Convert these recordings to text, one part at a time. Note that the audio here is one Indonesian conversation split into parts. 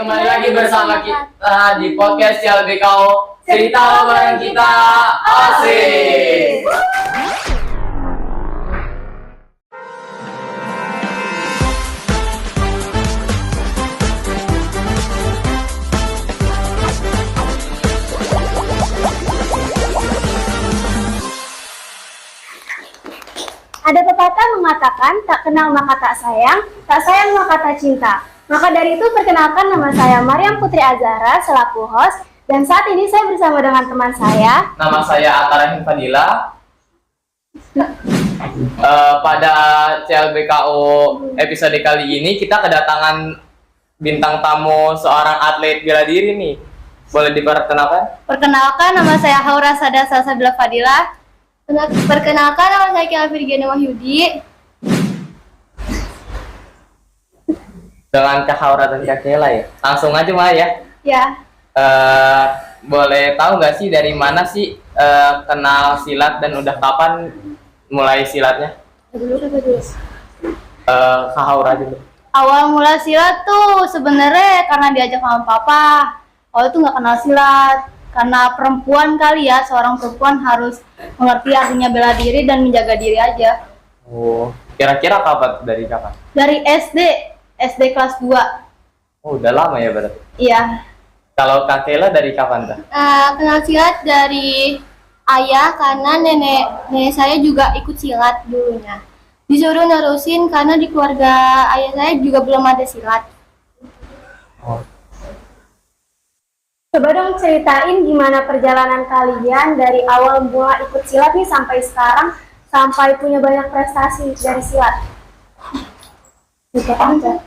kembali lagi bersama kita di podcast CLBKO Cerita bareng kita asik. Ada pepatah mengatakan, tak kenal maka tak sayang maka tak cinta. Maka dari itu perkenalkan, nama saya Maryam Putri Azhara selaku host, dan saat ini saya bersama dengan teman saya. Nama saya Atarahim Fadila. Pada CLBKO episode kali ini kita kedatangan bintang tamu seorang atlet bela diri nih. Boleh diperkenalkan? Perkenalkan, nama saya Haura Sada Salsabila Fadila. Perkenalkan, nama saya Kela Firgiana Wahyudi. Dengan Kak Haura dan Kak Kela ya. Langsung aja Mah ya. Ya. Boleh tahu nggak sih dari mana sih kenal silat dan udah kapan mulai silatnya? Kak Haura dulu. Awal mula silat tuh sebenarnya karena diajak sama papa. Awal tuh nggak kenal silat. Karena perempuan kali ya, seorang perempuan harus mengerti artinya bela diri dan menjaga diri aja. Oh, kira-kira kapan dari kapan? Dari SD kelas 2. Oh, udah lama ya berarti. Iya. Kalau Kak Kela dari kapan tuh? Kenal silat dari ayah karena nenek saya juga ikut silat dulunya. Disuruh nerusin karena di keluarga ayah saya juga belum ada silat. Oh. Coba dong ceritain gimana perjalanan kalian dari awal mula ikut silat nih sampai sekarang, sampai punya banyak prestasi dari silat. Gitu aja.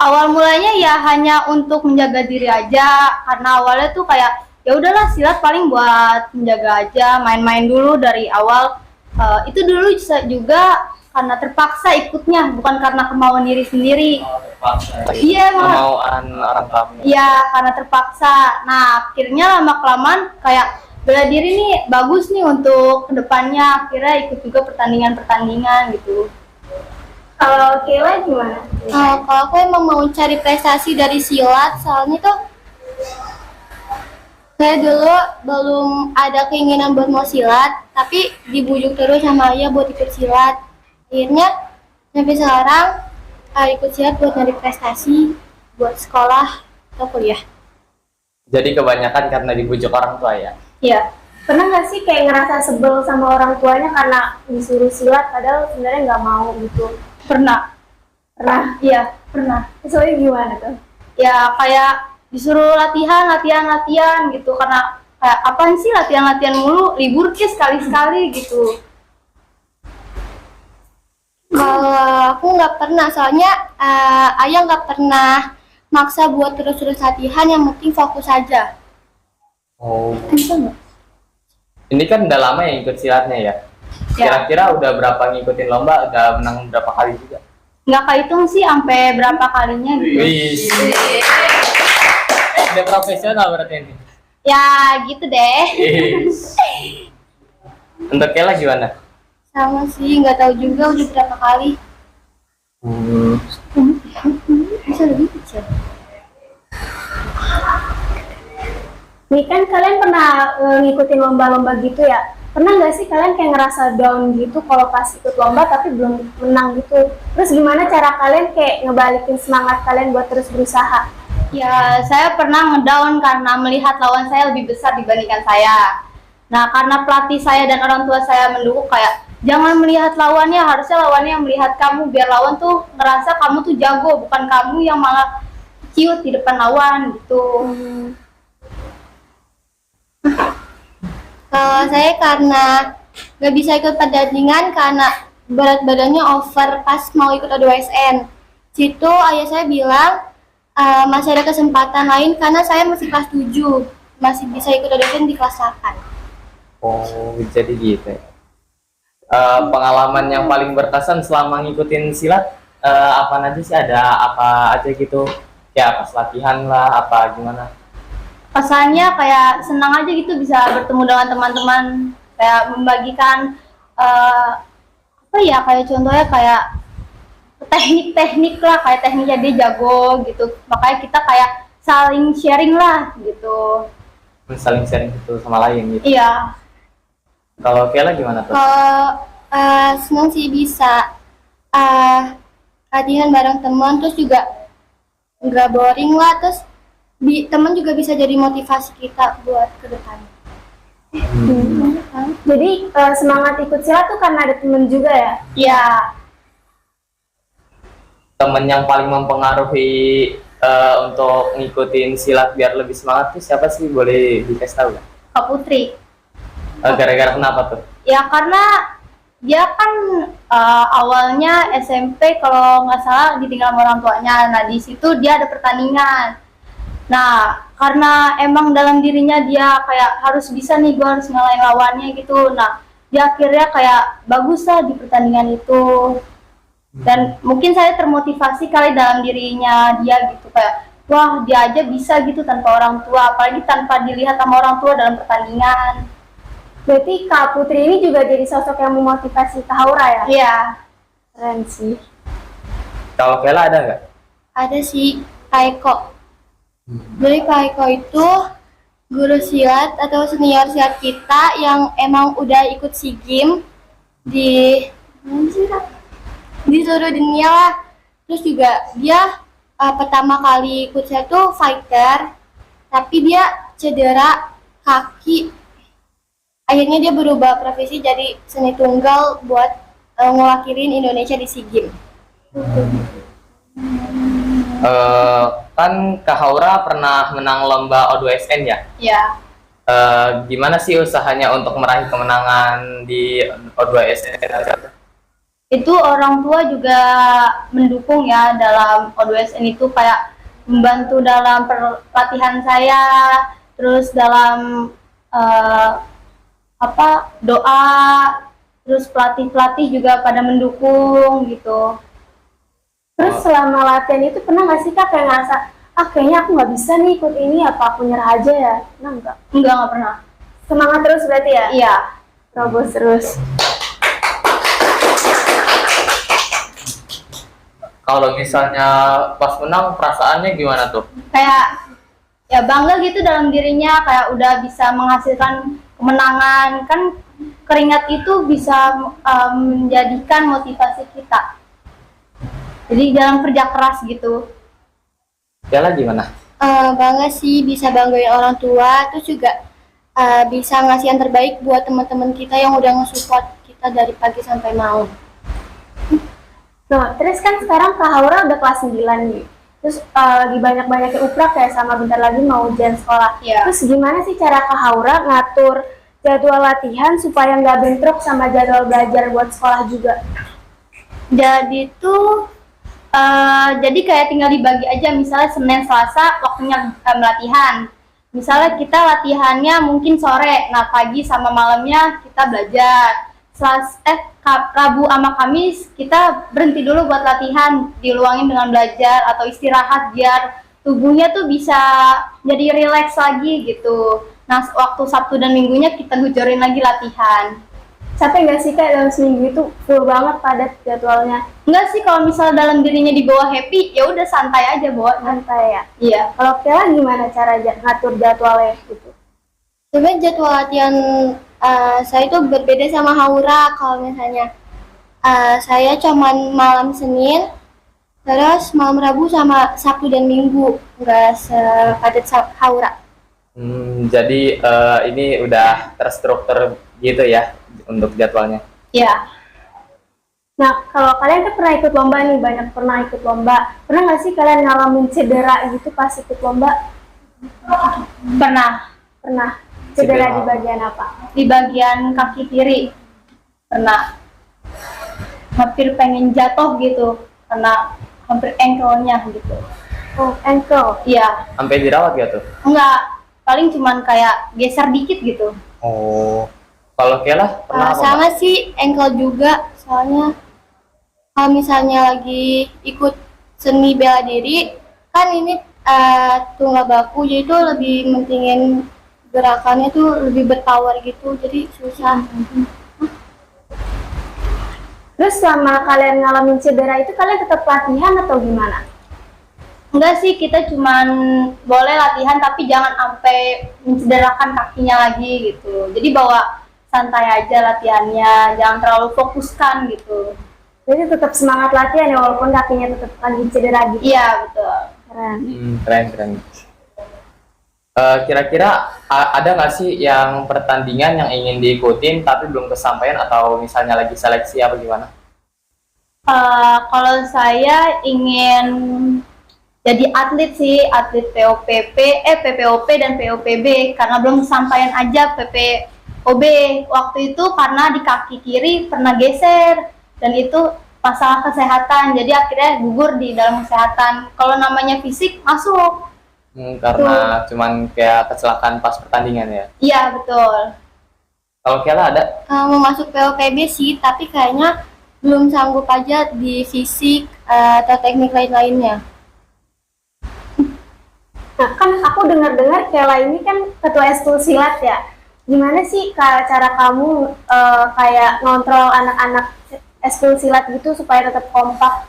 Awal mulanya ya hanya untuk menjaga diri aja, karena awalnya tuh kayak ya udahlah silat paling buat menjaga aja, main-main dulu dari awal. Itu dulu juga karena terpaksa ikutnya, bukan karena kemauan diri sendiri. Iya, kemauan orang tua. Iya, karena terpaksa. Nah, akhirnya lama-kelamaan kayak bela diri nih bagus nih untuk kedepannya. Akhirnya ikut juga pertandingan-pertandingan gitu. Kalau Kela gimana? Kalau aku emang mau cari prestasi dari silat, soalnya tuh saya dulu belum ada keinginan buat mau silat, tapi dibujuk terus sama ayah buat ikut silat. Akhirnya sampai sekarang ikut silat buat nyari prestasi buat sekolah atau kuliah. Jadi kebanyakan karena dibujuk orang tua ya? Iya. Pernah nggak sih kayak ngerasa sebel sama orang tuanya karena disuruh silat padahal sebenarnya nggak mau gitu? Pernah. Iya, pernah. Soalnya gimana tuh? Ya kayak disuruh latihan gitu, karena kayak apaan sih latihan mulu, libur ke sekali-sekali gitu. Kalau aku nggak pernah, soalnya ayah nggak pernah maksa buat terus-terus latihan, yang penting fokus aja. Oh. Ini kan udah lama ya ikut silatnya ya? Kira-kira udah berapa ngikutin lomba, udah menang berapa kali juga? Nggak kehitung sih sampai berapa kalinya gitu. Wih. Udah profesional berarti ini? Ya gitu deh. Untuk Kela gimana? Sama sih, nggak tahu juga udah berapa kali. Bisa lebih kecil. Nih kan kalian pernah ngikutin lomba-lomba gitu ya? Pernah nggak sih kalian kayak ngerasa down gitu kalau pas ikut lomba tapi belum menang gitu? Terus gimana cara kalian kayak ngebalikin semangat kalian buat terus berusaha? Ya, saya pernah ngedown karena melihat lawan saya lebih besar dibandingkan saya. Nah, karena pelatih saya dan orang tua saya mendukung kayak jangan melihat lawannya, harusnya lawannya yang melihat kamu, biar lawan tuh ngerasa kamu tuh jago, bukan kamu yang malah ciut di depan lawan gitu. Kalau saya karena nggak bisa ikut pertandingan karena berat badannya over pas mau ikut ODWSN. Situ ayah saya bilang masih ada kesempatan lain karena saya masih kelas 7, masih bisa ikut ODWSN di kelas 8. Oh, jadi gitu ya. Pengalaman yang paling berkesan selama ngikutin silat apa aja sih? Ada apa aja gitu? Ya pas latihan lah, apa gimana? Kesannya kayak senang aja gitu bisa bertemu dengan teman-teman, kayak membagikan apa ya, kayak contohnya kayak teknik-teknik lah, kayak tekniknya dia jago gitu, makanya kita kayak saling sharing lah gitu. Saling sharing gitu sama lain gitu. Iya. Kalau Kela gimana tuh? Kalau senang sih bisa latihan bareng teman, terus juga nggak boring lah, terus teman juga bisa jadi motivasi kita buat ke depan. Jadi semangat ikut silat tuh karena ada temen juga ya? Iya. Temen yang paling mempengaruhi untuk ngikutin silat biar lebih semangat tuh siapa sih? Boleh dikasih tahu nggak? Kak Putri. Gara-gara kenapa tuh? Ya karena dia kan awalnya SMP kalau nggak salah ditinggal sama orang tuanya. Nah di situ dia ada pertandingan. Nah karena emang dalam dirinya dia kayak harus bisa nih, gue harus ngalahin lawannya gitu. Nah dia akhirnya kayak bagus lah di pertandingan itu. Dan mungkin saya termotivasi kali dalam dirinya dia gitu, kayak wah dia aja bisa gitu tanpa orang tua, apalagi tanpa dilihat sama orang tua dalam pertandingan. Berarti Kak Putri ini juga jadi sosok yang memotivasi Kak Haura ya? Iya. Keren sih. Kalau Kela ada nggak? Ada sih Kak Eko. Jadi Kak Eko itu guru silat atau senior silat kita yang emang udah ikut SEA Games di seluruh dunia lah. Terus juga dia pertama kali ikut silat tuh fighter, tapi dia cedera kaki. Akhirnya dia berubah profesi jadi seni tunggal buat ngewakilin Indonesia di SEA Games. Kan Kak Haura pernah menang lomba O2SN ya? Ya. Gimana sih usahanya untuk meraih kemenangan di O2SN? Itu orang tua juga mendukung ya dalam O2SN itu, kayak membantu dalam pelatihan saya, terus dalam doa, terus pelatih juga pada mendukung gitu. Terus selama latihan itu pernah nggak sih Kak kayak ngerasa, kayaknya aku nggak bisa nih ikut ini, apa aku nyerah aja ya? Pernah nggak? Nggak pernah. Semangat terus berarti ya? Iya. Terobos terus. Kalau misalnya pas menang perasaannya gimana tuh? Kayak ya bangga gitu dalam dirinya, kayak udah bisa menghasilkan kemenangan. Kan keringat itu bisa menjadikan motivasi kita. Jadi dalam kerja keras gitu. Kela gimana? Bangga sih bisa banggain orang tua, terus juga bisa ngasih yang terbaik buat teman-teman kita yang udah nge-support kita dari pagi sampai malam. Nah, terus kan sekarang Kak Haura udah kelas 9 nih. Terus lagi banyak-banyaknya uprak kayak sama bentar lagi mau ujian sekolah. Iya. Terus gimana sih cara Kak Haura ngatur jadwal latihan supaya nggak bentrok sama jadwal belajar buat sekolah juga? Jadi tuh jadi kayak tinggal dibagi aja, misalnya Senin Selasa waktunya latihan. Misalnya kita latihannya mungkin sore, nah pagi sama malamnya kita belajar. Rabu sama Kamis kita berhenti dulu buat latihan, diluangin dengan belajar atau istirahat biar tubuhnya tuh bisa jadi rileks lagi gitu. Nah waktu Sabtu dan Minggunya kita gujorin lagi latihan. Capek nggak sih Kak dalam seminggu itu full banget padat jadwalnya? Enggak sih, kalau misal dalam dirinya dibawa happy ya udah santai aja bawa. Santai ya? Iya. Kalau Kela gimana cara ngatur jadwalnya gitu? Sebenarnya jadwal latihan saya itu berbeda sama Haura. Kalau misalnya saya cuman malam Senin, terus malam Rabu sama Sabtu dan Minggu, nggak sepadat Haura. Jadi ini udah terstruktur gitu ya untuk jadwalnya. Iya. Nah, kalau kalian kan pernah ikut lomba nih, banyak pernah ikut lomba. Pernah nggak sih kalian ngalamin cedera gitu pas ikut lomba? Pernah. Pernah. Cedera Cedera. di bagian apa? Di bagian kaki kiri. Pernah. Hampir pengen jatuh gitu, karena hampir ankle-nya gitu. Oh, ankle. Iya. Sampai dirawat ya tuh? Enggak, paling cuman kayak geser dikit gitu. Oh. Kalau Kela pernah apa? Sama sih ankle juga, soalnya kalau misalnya lagi ikut seni bela diri kan ini tunggal baku, jadi itu lebih mentingin gerakannya tuh lebih berpower gitu, jadi susah. Terus selama kalian ngalamin cedera itu kalian tetap latihan atau gimana? Enggak sih, kita cuman boleh latihan tapi jangan sampai mencederakan kakinya lagi gitu. Jadi bawa santai aja latihannya, jangan terlalu fokuskan gitu. Jadi tetap semangat latihan ya walaupun kakinya tetap lagi cedera gitu. Iya, betul. Keren. Keren. Kira-kira ada nggak sih yang pertandingan yang ingin diikutin tapi belum kesampaian atau misalnya lagi seleksi apa gimana? Kalau saya ingin jadi atlet sih, atlet PPOP dan POPB karena belum kesampaian aja PPOB waktu itu karena di kaki kiri pernah geser dan itu masalah kesehatan, jadi akhirnya gugur di dalam kesehatan. Kalau namanya fisik masuk. Karena cuman kayak kecelakaan pas pertandingan ya? Iya, betul. Kalau Kela ada? Mau masuk POPB sih, tapi kayaknya belum sanggup aja di fisik atau teknik lain-lainnya. Nah, kan aku dengar-dengar Kela ini kan ketua eskul silat ya. Gimana sih cara kamu kayak ngontrol anak-anak eskul silat gitu supaya tetap kompak?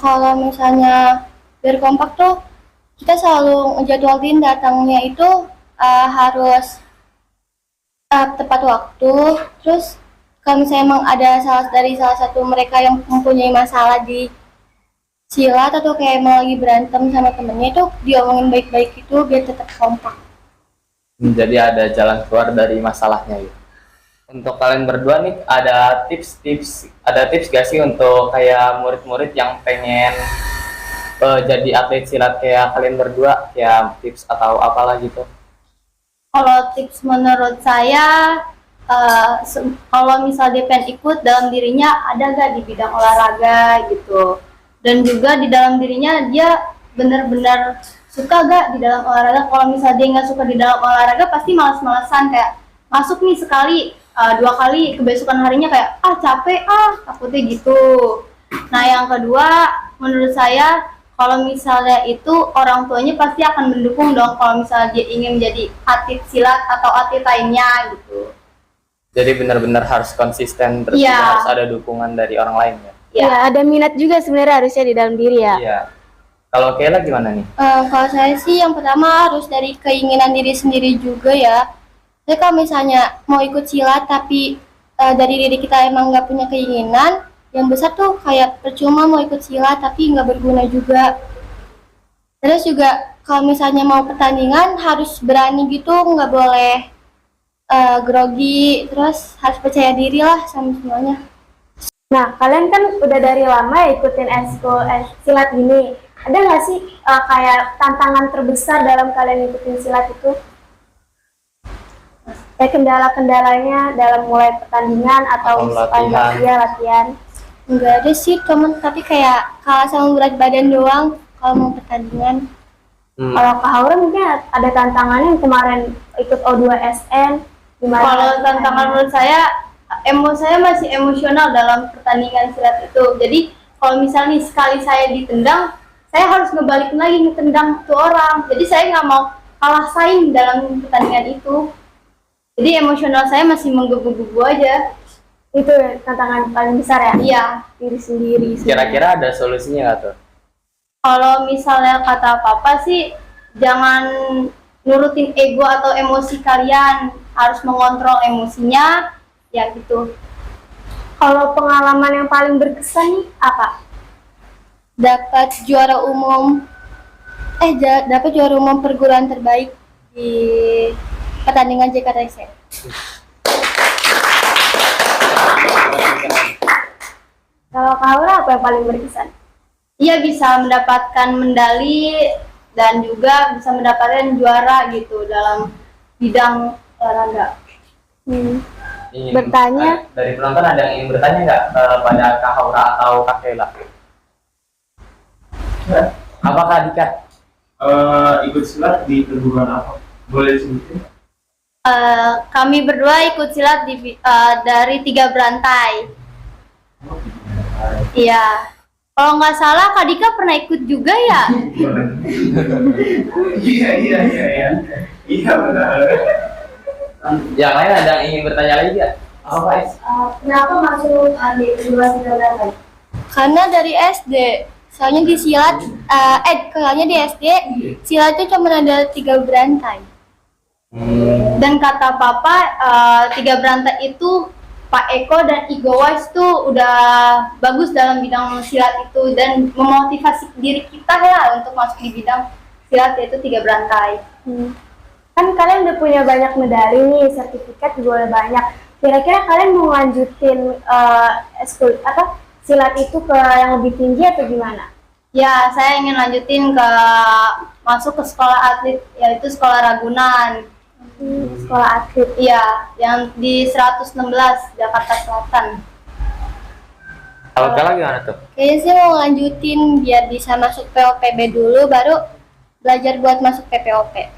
Kalau misalnya biar kompak tuh, kita selalu ngejadwalin datangnya itu harus tepat waktu. Terus kalau misalnya emang ada salah satu mereka yang mempunyai masalah di silat atau kayak emang lagi berantem sama temennya, itu diomongin baik-baik itu biar tetap kompak. Jadi ada jalan keluar dari masalahnya gitu. Untuk kalian berdua nih ada tips gak sih untuk kayak murid-murid yang pengen jadi atlet silat kayak kalian berdua, ya tips atau apalah gitu? Kalau tips menurut saya, kalau misal dia pengen ikut, dalam dirinya ada gak di bidang olahraga gitu, dan juga di dalam dirinya dia benar-benar suka gak di dalam olahraga. Kalau misal dia nggak suka di dalam olahraga, pasti malas-malasan, kayak masuk nih sekali, 2 kali, kebesokan harinya kayak capek, takutnya gitu. Nah, yang kedua menurut saya, kalau misalnya itu orang tuanya pasti akan mendukung dong kalau misalnya dia ingin menjadi atlet silat atau atlet lainnya gitu. Jadi benar-benar harus konsisten, terus Iya. juga harus ada dukungan dari orang lain ya? Ya, ada minat juga sebenarnya harusnya di dalam diri ya. Iya. Kalau Kela gimana nih? Kalau saya sih yang pertama harus dari keinginan diri sendiri juga ya. Jadi kalau misalnya mau ikut silat tapi dari diri kita emang nggak punya keinginan yang besar tuh, kayak percuma mau ikut silat tapi nggak berguna juga. Terus juga kalau misalnya mau pertandingan harus berani gitu, nggak boleh grogi, terus harus percaya diri lah sama semuanya. Nah, kalian kan udah dari lama ya ikutin eskul silat ini. Ada nggak sih kayak tantangan terbesar dalam kalian ikutin silat itu? Kayak kendala-kendalanya dalam mulai pertandingan atau latihan? Enggak ada sih, tapi kayak kalah sama berat badan doang kalau mau pertandingan. Kalau Kak Haura mungkin ada tantangannya yang kemarin ikut O2SN. Gimana? Kalau tantangan menurut saya masih emosional dalam pertandingan silat itu. Jadi kalau misalnya sekali saya ditendang, saya harus ngebalikin lagi ngetendang tuh orang. Jadi saya nggak mau kalah saing dalam pertandingan itu. Jadi emosional saya masih menggebu-gebu aja. Itu tantangan paling besar ya? Iya. Diri sendiri. Kira-kira ada solusinya nggak tuh? Kalau misalnya kata papa sih, jangan nurutin ego atau emosi kalian, harus mengontrol emosinya, ya gitu. Kalau pengalaman yang paling berkesan nih apa? Dapat juara umum perguruan terbaik di pertandingan JKTC. Kalau Kak Haura apa yang paling berkesan? Ia bisa mendapatkan medali dan juga bisa mendapatkan juara gitu dalam bidang olahraga. Bertanya? Dari penonton ada yang ingin bertanya nggak pada Kak Haura atau Kak Kela? Apa Kak Dika? Ikut silat di perguruan apa? Boleh sebutin? Kami berdua ikut silat dari 3 berantai. Iya. Kalau nggak salah Kak Dika pernah ikut juga ya? Iya benar. Yang lain ada yang ingin bertanya lagi nggak? Kenapa masuk di perguruan silat Bali? Karena dari SD, soalnya di silat, soalnya di SD, silat itu cuma ada 3 berantai. Dan kata papa, 3 berantai itu Pak Eko dan Igo Wise tuh udah bagus dalam bidang silat itu dan memotivasi diri kita lah untuk masuk di bidang silat yaitu 3 berantai. Kan kalian udah punya banyak medali nih, sertifikat juga udah banyak. Kira-kira kalian mau lanjutin silat itu ke yang lebih tinggi atau gimana? Ya, saya ingin lanjutin masuk ke sekolah atlet yaitu sekolah Ragunan. Sekolah atlet. Iya, yang di 116 Jakarta Selatan. Kalau Kela gimana tuh? Kayaknya sih mau lanjutin biar bisa masuk POPB dulu, baru belajar buat masuk PPOP.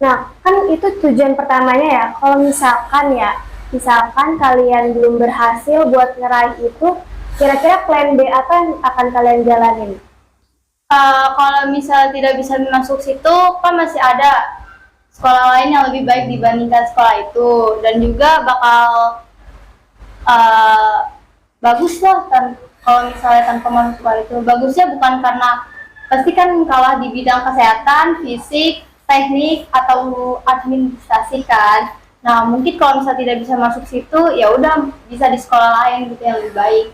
Nah, kan itu tujuan pertamanya ya. Kalau misalkan kalian belum berhasil buat ngeraih itu, kira-kira plan B apa yang akan kalian jalanin? Kalau misal tidak bisa masuk situ, kan masih ada sekolah lain yang lebih baik dibandingkan sekolah itu, dan juga bakal bagus lah kalau misalnya tanpa masuk sekolah itu. Bagusnya bukan karena pasti kan kalah di bidang kesehatan, fisik, teknik atau administrasi kan. Nah, mungkin kalau misalnya tidak bisa masuk situ, ya udah bisa di sekolah lain gitu yang lebih baik.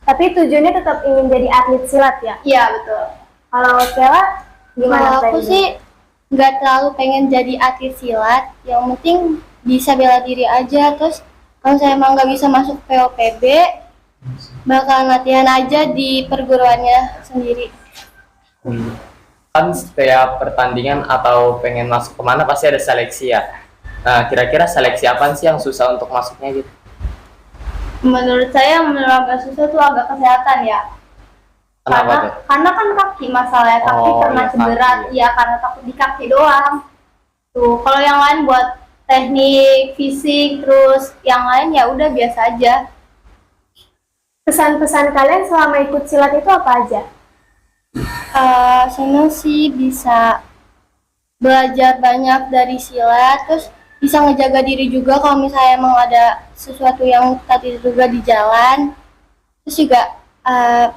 Tapi tujuannya tetap ingin jadi atlet silat ya? Iya, betul. Kalau Kela gimana? Kalau aku plannya? sih nggak terlalu pengen jadi atlet silat, yang penting bisa bela diri aja. Terus kalau saya emang nggak bisa masuk POPB, bakal latihan aja di perguruannya sendiri. Kan setiap pertandingan atau pengen masuk kemana pasti ada seleksi ya. Nah, kira-kira seleksi apa sih yang susah untuk masuknya gitu? Menurut saya yang agak susah tuh agak kesehatan ya. Kenapa tuh? Karena kan kaki masalahnya, kaki Oh, pernah iya, cedera, kaki. ya karena takut di kaki doang. Tuh, kalau yang lain buat teknik, fisik, terus yang lain ya udah biasa aja. Pesan-pesan kalian selama ikut silat itu apa aja? Senang sih bisa belajar banyak dari silat, terus bisa ngejaga diri juga kalau misalnya emang ada sesuatu yang tadi juga di jalan. Terus juga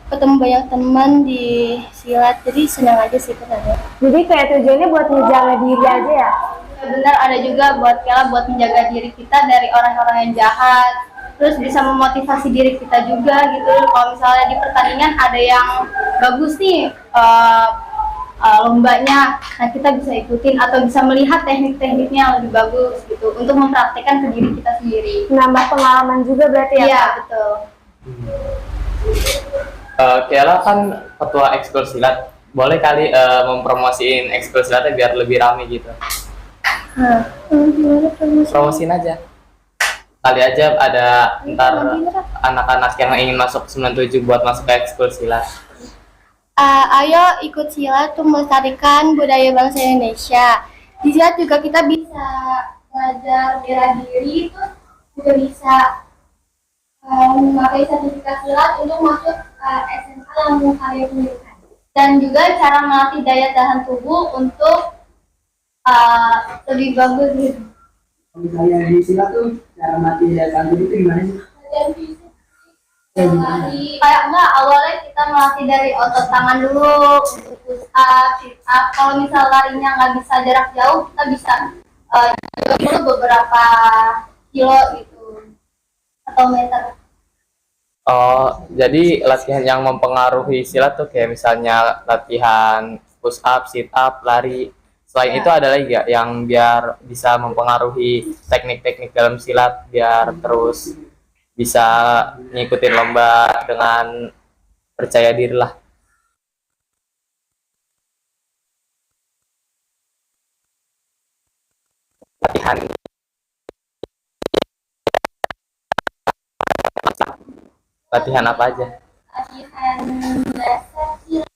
ketemu banyak teman di silat, jadi senang aja sih kesannya. Jadi kayak tujuannya buat ngejaga diri aja ya? Ya, benar, ada juga buat Kela buat menjaga diri kita dari orang-orang yang jahat, terus bisa memotivasi diri kita juga gitu. Kalau misalnya di pertandingan ada yang bagus nih lombanya, nah kita bisa ikutin atau bisa melihat teknik-tekniknya yang lebih bagus gitu untuk mempraktekkan ke diri kita sendiri. Nambah pengalaman juga berarti ya? Iya, Kak? betul. Kela kan ketua ekskul silat, boleh kali mempromosiin ekskul silatnya biar lebih rame gitu. Gimana promosi? Promosiin aja. Kali aja ada ntar anak-anak yang ingin masuk 97 buat masuk ke ekskul silat. Ayo ikut silat untuk melestarikan budaya bangsa Indonesia. Di silat juga kita bisa belajar bela diri, terus juga bisa memakai sertifikat silat untuk masuk SMA yang mau kalian pilihkan. Dan juga cara melatih daya tahan tubuh untuk lebih bagus gitu. Misalnya di silat tuh cara mati daya tahan tubuh itu gimana sih? Kayak enggak, awalnya kita melatih dari otot tangan dulu, push up, sit up. Kalau misal larinya nggak bisa jarak jauh, kita bisa jog dulu beberapa kilo gitu atau meter. Oh, jadi latihan yang mempengaruhi silat tuh kayak misalnya latihan push up, sit up, lari. Selain itu ada lagi nggak yang biar bisa mempengaruhi teknik-teknik dalam silat biar terus bisa ngikutin lomba dengan percaya diri lah. Latihan latihan apa aja? Latihan dasar silat.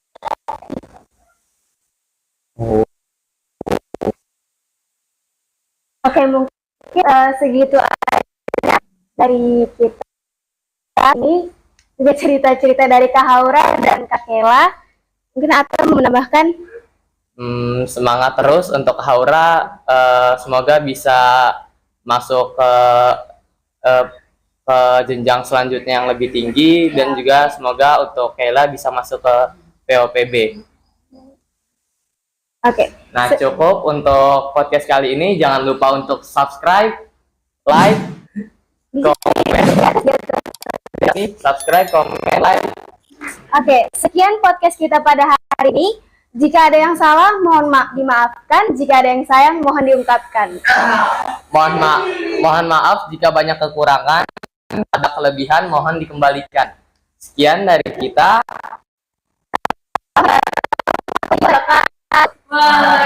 Oke, mungkin segitu aja dari kita ini, juga cerita-cerita dari Kak Haura dan Kak Kela. Mungkin Atta mau menambahkan? Semangat terus untuk Haura, semoga bisa masuk ke ke jenjang selanjutnya yang lebih tinggi, dan juga semoga untuk Kayla bisa masuk ke POPB. Oke. Nah, cukup untuk podcast kali ini. Jangan lupa untuk subscribe, like, komen, subscribe, komen, like. Oke, sekian podcast kita pada hari ini. Jika ada yang salah, mohon dimaafkan. Jika ada yang sayang, mohon diungkapkan. Mohon maaf jika banyak kekurangan, ada kelebihan mohon dikembalikan. Sekian dari kita. Bye.